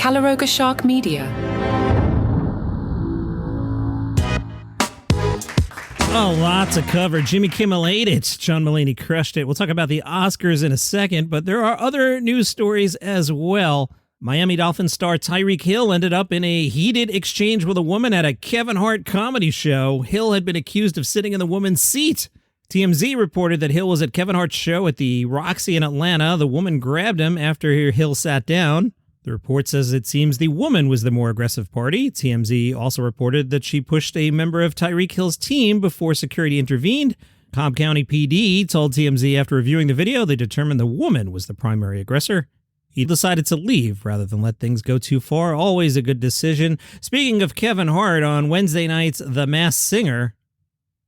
Calaroga Shark Media. Oh, lots of cover. Jimmy Kimmel ate it. John Mulaney crushed it. We'll talk about the Oscars in a second, but there are other news stories as well. Miami Dolphins star Tyreek Hill ended up in a heated exchange with a woman at a Kevin Hart comedy show. Hill had been accused of sitting in the woman's seat. TMZ reported that Hill was at Kevin Hart's show at the Roxy in Atlanta. The woman grabbed him after Hill sat down. The report says it seems the woman was the more aggressive party. TMZ also reported that she pushed a member of Tyreek Hill's team before security intervened. Cobb County PD told TMZ after reviewing the video, they determined the woman was the primary aggressor. He decided to leave rather than let things go too far. Always a good decision. Speaking of Kevin Hart, on Wednesday night's The Masked Singer,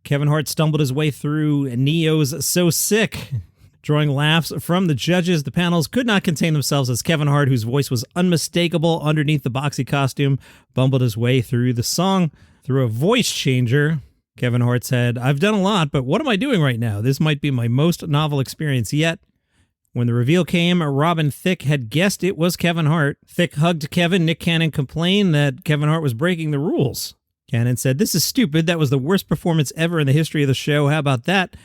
Kevin Hart stumbled his way through Neo's So Sick, drawing laughs from the judges. The panels could not contain themselves as Kevin Hart, whose voice was unmistakable underneath the boxy costume, bumbled his way through the song. Through a voice changer, Kevin Hart said, "I've done a lot, but what am I doing right now? This might be my most novel experience yet." When the reveal came, Robin Thicke had guessed it was Kevin Hart. Thicke hugged Kevin. Nick Cannon complained that Kevin Hart was breaking the rules. Cannon said, "This is stupid. That was the worst performance ever in the history of the show. How about that?"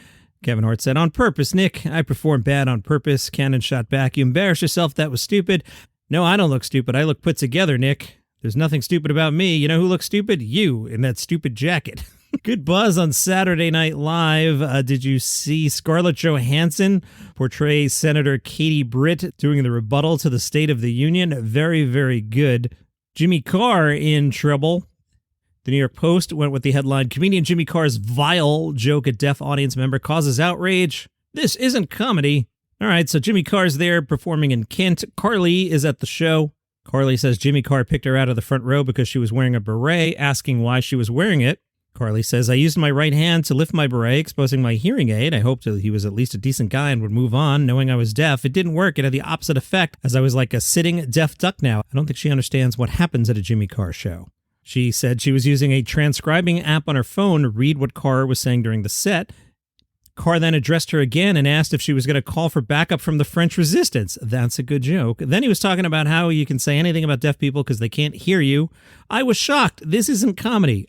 Kevin Hart said, "On purpose, Nick. I performed bad on purpose." Cannon shot back, "You embarrassed yourself. That was stupid." "No, I don't look stupid. I look put together, Nick. There's nothing stupid about me. You know who looks stupid? You in that stupid jacket." Good buzz on Saturday Night Live. Did you see Scarlett Johansson portray Senator Katie Britt doing the rebuttal to the State of the Union? Very, very good. Jimmy Carr in trouble. The New York Post went with the headline, "Comedian Jimmy Carr's vile joke at deaf audience member causes outrage. This isn't comedy." All right, so Jimmy Carr's there performing in Kent. Carly is at the show. Carly says Jimmy Carr picked her out of the front row because she was wearing a beret, asking why she was wearing it. Carly says, "I used my right hand to lift my beret, exposing my hearing aid. I hoped that he was at least a decent guy and would move on, knowing I was deaf. It didn't work. It had the opposite effect, as I was like a sitting deaf duck now." I don't think she understands what happens at a Jimmy Carr show. She said she was using a transcribing app on her phone to read what Carr was saying during the set. Carr then addressed her again and asked if she was going to call for backup from the French resistance. That's a good joke. Then he was talking about how you can say anything about deaf people because they can't hear you. I was shocked. This isn't comedy.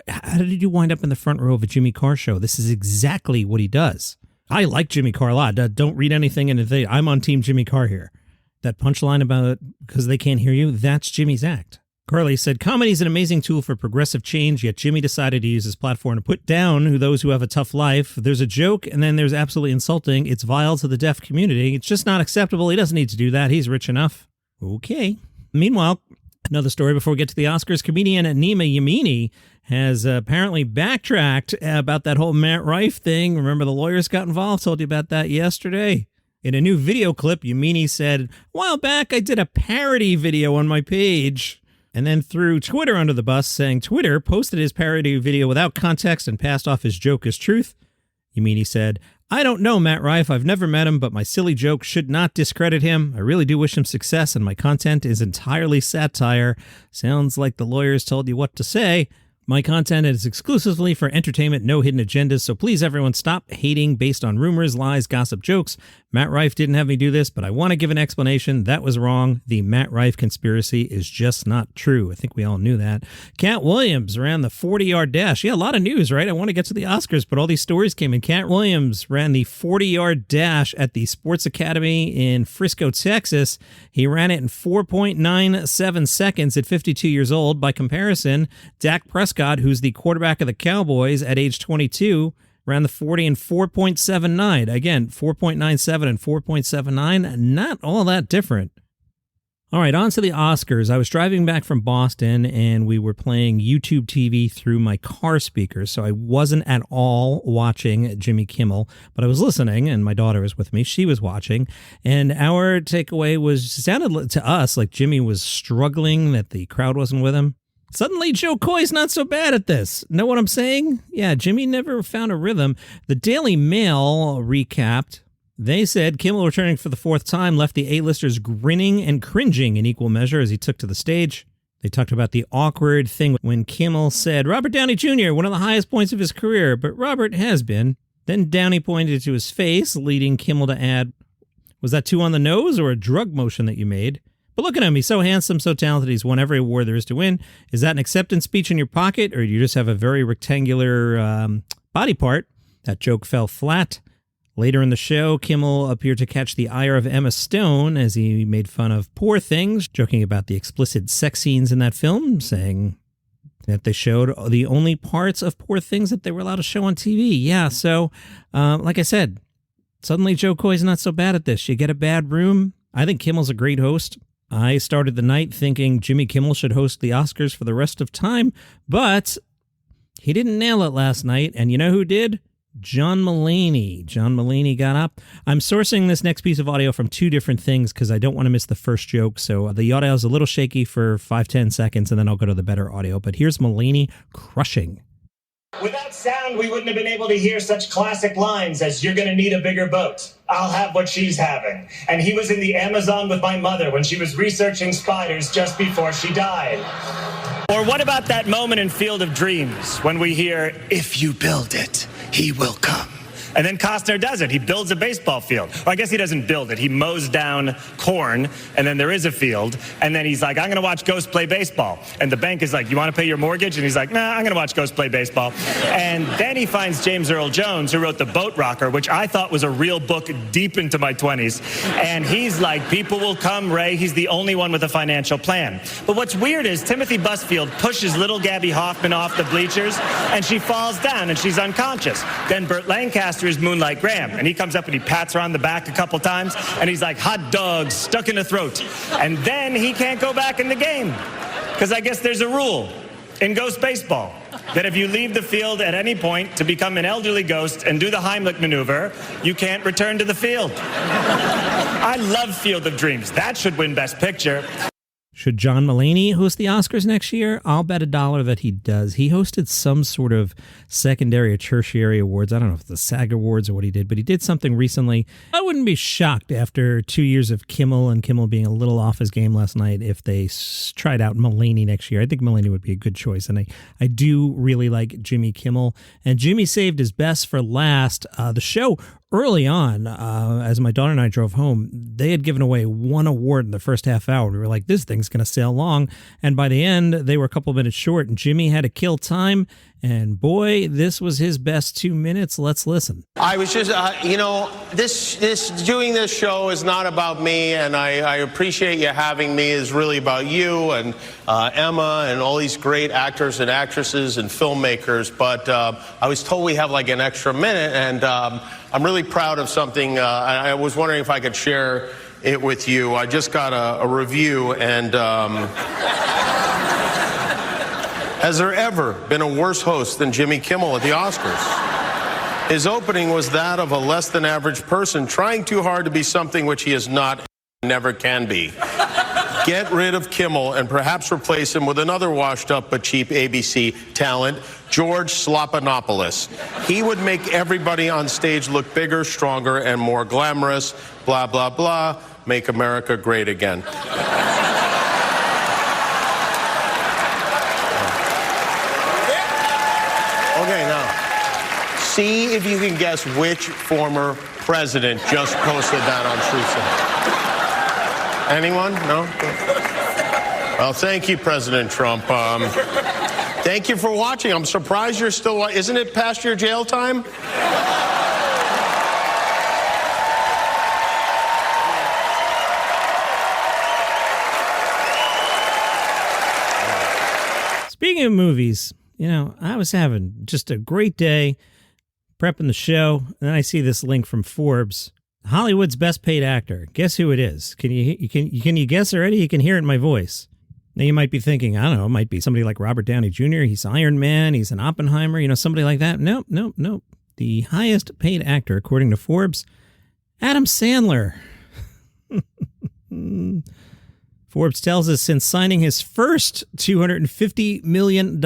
How did you wind up in the front row of a Jimmy Carr show? This is exactly what he does. I like Jimmy Carr a lot. Don't read anything into the. I'm on Team Jimmy Carr here. That punchline about because they can't hear you, that's Jimmy's act. Carly said, "Comedy is an amazing tool for progressive change, yet Jimmy decided to use his platform to put down those who have a tough life. There's a joke, and then there's absolutely insulting. It's vile to the deaf community. It's just not acceptable. He doesn't need to do that. He's rich enough." Okay. Meanwhile, another story before we get to the Oscars. Comedian Nima Yemini has apparently backtracked about that whole Matt Rife thing. Remember the lawyers got involved? Told you about that yesterday. In a new video clip, Yemini said, "A while back I did a parody video on my page," and then threw Twitter under the bus, saying Twitter posted his parody video without context and passed off his joke as truth. Yemini said, "I don't know Matt Rife. I've never met him, but my silly joke should not discredit him. I really do wish him success, and my content is entirely satire." Sounds like the lawyers told you what to say. "My content is exclusively for entertainment, no hidden agendas, so please everyone stop hating based on rumors, lies, gossip, jokes. Matt Rife didn't have me do this, but I want to give an explanation. That was wrong. The Matt Rife conspiracy is just not true." I think we all knew that. Katt Williams ran the 40-yard dash. Yeah, a lot of news, right? I want to get to the Oscars, but all these stories came in. Katt Williams ran the 40-yard dash at the Sports Academy in Frisco, Texas. He ran it in 4.97 seconds at 52 years old. By comparison, Dak Prescott, who's the quarterback of the Cowboys at age 22, ran the 40 in 4.79. Again, 4.97 and 4.79, not all that different. All right, on to the Oscars. I was driving back from Boston, and we were playing YouTube TV through my car speakers, so I wasn't at all watching Jimmy Kimmel, but I was listening, and my daughter was with me. She was watching, and our takeaway sounded to us like Jimmy was struggling, that the crowd wasn't with him. Suddenly, Joe Coy's not so bad at this. Know what I'm saying? Yeah, Jimmy never found a rhythm. The Daily Mail recapped. They said Kimmel, returning for the fourth time, left the A-listers grinning and cringing in equal measure as he took to the stage. They talked about the awkward thing when Kimmel said, "Robert Downey Jr., one of the highest points of his career, but Robert has been." Then Downey pointed to his face, leading Kimmel to add, "Was that too on the nose or a drug motion that you made?" But look at him. He's so handsome, so talented. He's won every award there is to win. Is that an acceptance speech in your pocket, or do you just have a very rectangular body part? That joke fell flat. Later in the show, Kimmel appeared to catch the ire of Emma Stone as he made fun of Poor Things, joking about the explicit sex scenes in that film, saying that they showed the only parts of Poor Things that they were allowed to show on TV. Yeah, so like I said, suddenly Joe Coy's not so bad at this. You get a bad room. I think Kimmel's a great host. I started the night thinking Jimmy Kimmel should host the Oscars for the rest of time, but he didn't nail it last night, and you know who did? John Mulaney. John Mulaney got up. I'm sourcing this next piece of audio from two different things because I don't want to miss the first joke. So the audio is a little shaky for 5-10 seconds, and then I'll go to the better audio. But here's Mulaney crushing. Without sound, we wouldn't have been able to hear such classic lines as, "You're going to need a bigger boat. I'll have what she's having." And he was in the Amazon with my mother when she was researching spiders just before she died. Or what about that moment in Field of Dreams when we hear, "If you build it, he will come." And then Costner does it. He builds a baseball field. Or I guess he doesn't build it. He mows down corn, and then there is a field. And then he's like, "I'm going to watch Ghost play baseball." And the bank is like, "You want to pay your mortgage?" And he's like, "Nah, I'm going to watch Ghost play baseball." And then he finds James Earl Jones, who wrote The Boat Rocker, which I thought was a real book deep into my 20s. And he's like, "People will come, Ray. He's the only one with a financial plan." But what's weird is Timothy Busfield pushes little Gabby Hoffman off the bleachers, and she falls down, and she's unconscious. Then Burt Lancaster is Moonlight Graham, and he comes up and he pats her on the back a couple times, and he's like, "Hot dogs stuck in the throat." And then he can't go back in the game, because I guess there's a rule in Ghost Baseball that if you leave the field at any point to become an elderly ghost and do the Heimlich maneuver, you can't return to the field. I love Field of Dreams. That should win Best Picture. Should John Mulaney host the Oscars next year? I'll bet $1 that he does. He hosted some sort of secondary or tertiary awards. I don't know if it's the SAG Awards or what he did, but he did something recently. I wouldn't be shocked after 2 years of Kimmel and Kimmel being a little off his game last night if they tried out Mulaney next year. I think Mulaney would be a good choice, and I do really like Jimmy Kimmel. And Jimmy saved his best for last. The show early on, as my daughter and I drove home, they had given away one award in the first half hour. We were like, this thing's going to sail long. And by the end, they were a couple minutes short, and Jimmy had to kill time. And boy, this was his best 2 minutes. Let's listen. I was just, doing this show is not about me, and I appreciate you having me. It's really about you and Emma and all these great actors and actresses and filmmakers. But I was told we have like an extra minute, and I'm really proud of something. I was wondering if I could share it with you. I just got a review, and has there ever been a worse host than Jimmy Kimmel at the Oscars? His opening was that of a less than average person trying too hard to be something which he is not and never can be. Get rid of Kimmel and perhaps replace him with another washed up but cheap ABC talent, George Slopanopoulos. He would make everybody on stage look bigger, stronger, and more glamorous. Blah, blah, blah. Make America great again. Okay, now, see if you can guess which former president just posted that on Truth. Anyone? No? Well, thank you, President Trump. Thank you for watching. I'm surprised you're still... Isn't it past your jail time? Speaking of movies, I was having just a great day prepping the show, and then I see this link from Forbes. Hollywood's best paid actor. Guess who it is? Can you guess already? You can hear it in my voice. Now you might be thinking, I don't know, it might be somebody like Robert Downey Jr. He's Iron Man. He's an Oppenheimer. Somebody like that. Nope. The highest paid actor, according to Forbes, Adam Sandler. Forbes tells us since signing his first $250 million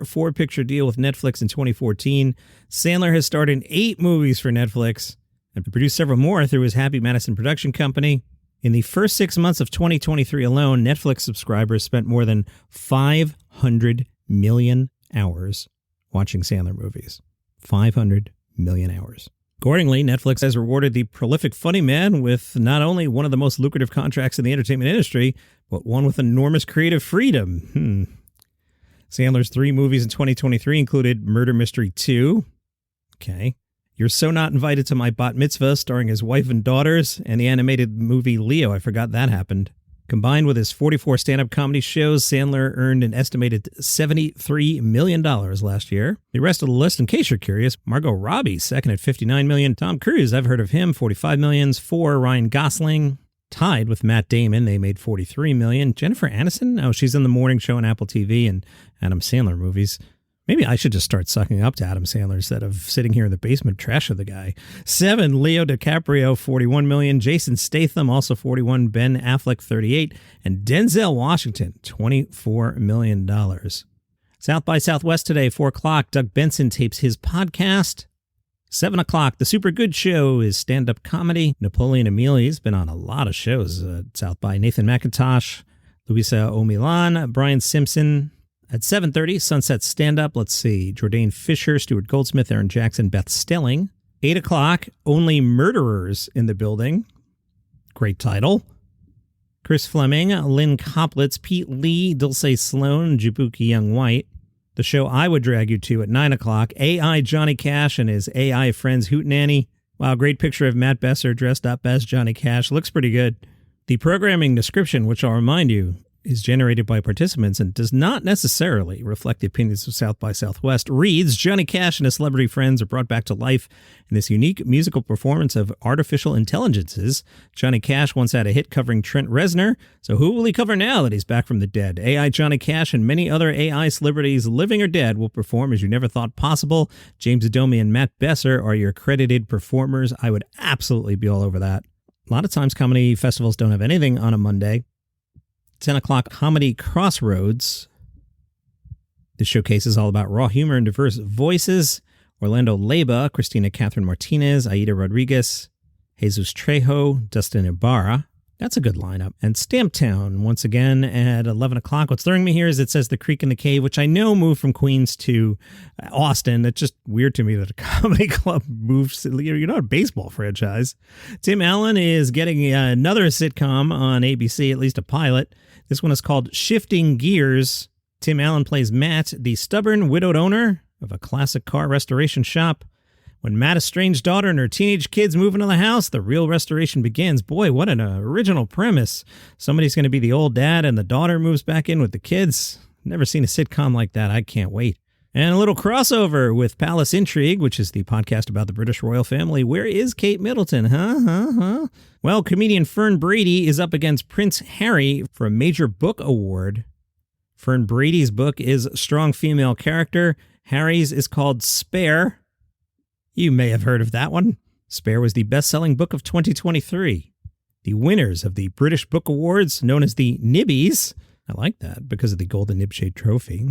four-picture deal with Netflix in 2014, Sandler has starred in 8 movies for Netflix and produced several more through his Happy Madison production company. In the first 6 months of 2023 alone, Netflix subscribers spent more than 500 million hours watching Sandler movies. 500 million hours. Accordingly, Netflix has rewarded the prolific funny man with not only one of the most lucrative contracts in the entertainment industry, but one with enormous creative freedom. Sandler's 3 movies in 2023 included Murder Mystery 2. Okay. You're So Not Invited to My Bat Mitzvah, starring his wife and daughters, and the animated movie Leo. I forgot that happened. Combined with his 44 stand-up comedy shows, Sandler earned an estimated $73 million last year. The rest of the list, in case you're curious, Margot Robbie, second at $59 million. Tom Cruise, I've heard of him, $45 million. 4, Ryan Gosling, tied with Matt Damon. They made $43 million. Jennifer Aniston, oh, she's in The Morning Show on Apple TV and Adam Sandler movies. Maybe I should just start sucking up to Adam Sandler instead of sitting here in the basement trashing the guy. 7, Leo DiCaprio, $41 million. Jason Statham, also $41. Ben Affleck, $38. And Denzel Washington, $24 million. South by Southwest today, 4 o'clock. Doug Benson tapes his podcast. 7 o'clock, The Super Good Show is stand-up comedy. Napoleon Emili's been on a lot of shows at South by. Nathan McIntosh, Luisa O'Milan, Brian Simpson. At 7:30, Sunset Stand-Up. Let's see. Jordan Fisher, Stuart Goldsmith, Aaron Jackson, Beth Stelling. 8 o'clock, Only Murderers in the Building. Great title. Chris Fleming, Lynn Coplitz, Pete Lee, Dulce Sloan, Jabuki Young White. The show I would drag you to at 9 o'clock, AI Johnny Cash and his AI friends Hootenanny. Wow, great picture of Matt Besser dressed up as Johnny Cash. Looks pretty good. The programming description, which I'll remind you, is generated by participants and does not necessarily reflect the opinions of South by Southwest, reads, Johnny Cash and his celebrity friends are brought back to life in this unique musical performance of artificial intelligences. Johnny Cash once had a hit covering Trent Reznor, so who will he cover now that he's back from the dead? AI Johnny Cash and many other AI celebrities, living or dead, will perform as you never thought possible. James Adomi and Matt Besser are your credited performers. I would absolutely be all over that. A lot of times comedy festivals don't have anything on a Monday. 10 o'clock, Comedy Crossroads. This showcase is all about raw humor and diverse voices. Orlando Leyba, Christina Catherine Martinez, Aida Rodriguez, Jesus Trejo, Dustin Ibarra. That's a good lineup. And Stamptown, once again, at 11 o'clock. What's throwing me here is it says The Creek in the Cave, which I know moved from Queens to Austin. It's just weird to me that a comedy club moves. You're not a baseball franchise. Tim Allen is getting another sitcom on ABC, at least a pilot. This one is called Shifting Gears. Tim Allen plays Matt, the stubborn widowed owner of a classic car restoration shop. When Matt's estranged daughter and her teenage kids move into the house, the real restoration begins. Boy, what an original premise. Somebody's going to be the old dad and the daughter moves back in with the kids. Never seen a sitcom like that. I can't wait. And a little crossover with Palace Intrigue, which is the podcast about the British royal family. Where is Kate Middleton? Well, comedian Fern Brady is up against Prince Harry for a major book award. Fern Brady's book is Strong Female Character. Harry's is called Spare. You may have heard of that one. Spare was the best-selling book of 2023. The winners of the British Book Awards, known as the Nibbies, I like that because of the Golden Nibshade Trophy,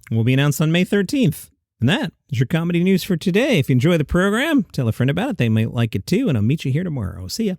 will be announced on May 13th. And that is your comedy news for today. If you enjoy the program, tell a friend about it. They might like it too, and I'll meet you here tomorrow. See ya.